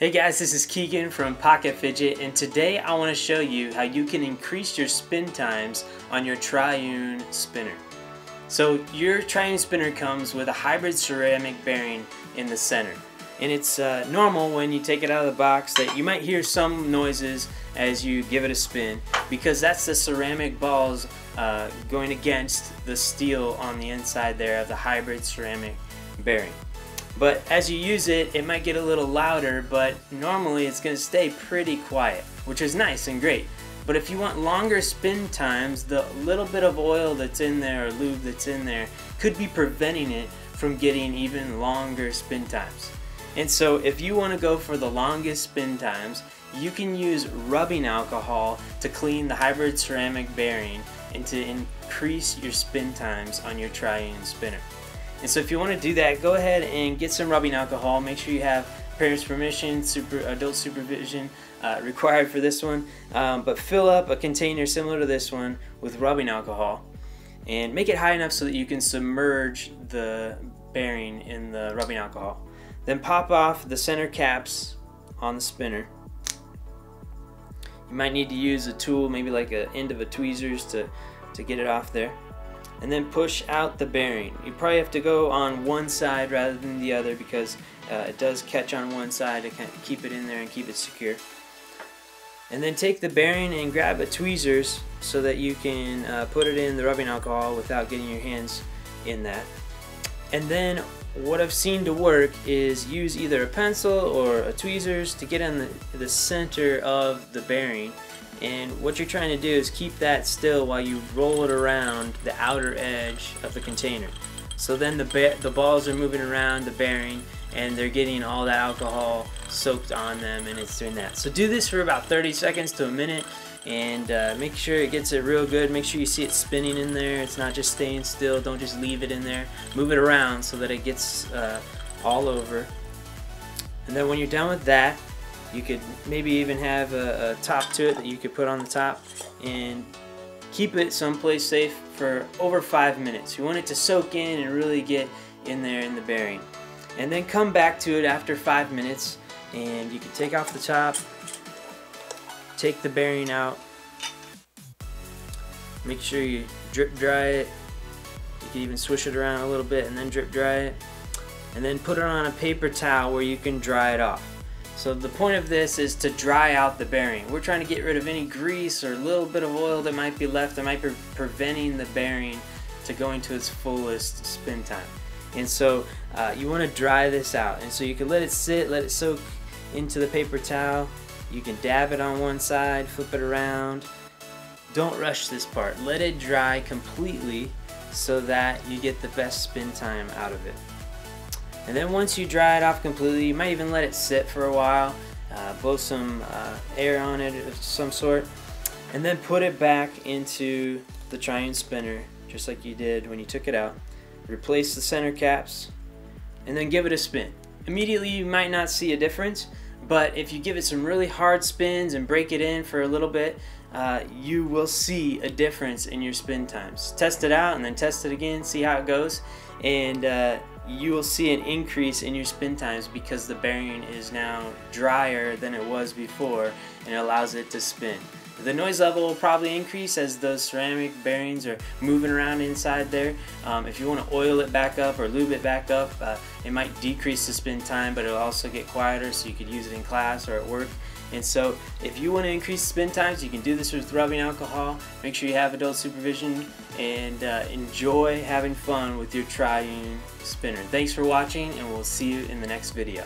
Hey guys, this is Keegan from Pocket Fidget, and today I want to show you how you can increase your spin times on your Triune spinner. So your Triune spinner comes with a hybrid ceramic bearing in the center, and it's normal when you take it out of the box that you might hear some noises as you give it a spin, because that's the ceramic balls going against the steel on the inside there of the hybrid ceramic bearing. But as you use it, it might get a little louder, but normally it's going to stay pretty quiet, which is nice and great. But if you want longer spin times, the little bit of oil that's in there or lube that's in there could be preventing it from getting even longer spin times. And so if you want to go for the longest spin times, you can use rubbing alcohol to clean the hybrid ceramic bearing and to increase your spin times on your Triune spinner. And so if you want to do that, go ahead and get some rubbing alcohol. Make sure you have parents' permission, adult supervision required for this one. But fill up a container similar to this one with rubbing alcohol and make it high enough so that you can submerge the bearing in the rubbing alcohol. Then pop off the center caps on the spinner. You might need to use a tool, maybe like an end of a tweezers to get it off there. And then push out the bearing. You probably have to go on one side rather than the other because it does catch on one side to kind of keep it in there and keep it secure. And then take the bearing and grab a tweezers so that you can put it in the rubbing alcohol without getting your hands in that. And then what I've seen to work is use either a pencil or a tweezers to get in the center of the bearing. And what you're trying to do is keep that still while you roll it around the outer edge of the container. So then the balls are moving around the bearing and they're getting all that alcohol soaked on them, and it's doing that. So do this for about 30 seconds to a minute and make sure it gets it real good. Make sure you see it spinning in there. It's not just staying still. Don't just leave it in there. Move it around so that it gets all over. And then when you're done with that, you could maybe even have a top to it that you could put on the top and keep it someplace safe for over 5 minutes. You want it to soak in and really get in there in the bearing. And then come back to it after 5 minutes and you can take off the top, take the bearing out, make sure you drip dry it. You can even swish it around a little bit and then drip dry it. And then put it on a paper towel where you can dry it off. So the point of this is to dry out the bearing. We're trying to get rid of any grease or a little bit of oil that might be left that might be preventing the bearing to going to its fullest spin time. And so you want to dry this out. And so you can let it sit, let it soak into the paper towel. You can dab it on one side, flip it around. Don't rush this part. Let it dry completely so that you get the best spin time out of it. And then once you dry it off completely, you might even let it sit for a while, blow some air on it of some sort, and then put it back into the Triune spinner just like you did when you took it out. Replace the center caps and then give it a spin. Immediately you might not see a difference, but if you give it some really hard spins and break it in for a little bit, you will see a difference in your spin times. Test it out and then test it again, see how it goes, and you will see an increase in your spin times because the bearing is now drier than it was before and it allows it to spin. The noise level will probably increase as those ceramic bearings are moving around inside there. If you want to oil it back up or lube it back up, it might decrease the spin time, but it'll also get quieter so you could use it in class or at work. And so if you want to increase spin times, you can do this with rubbing alcohol. Make sure you have adult supervision and enjoy having fun with your Triune spinner. Thanks for watching, and we'll see you in the next video.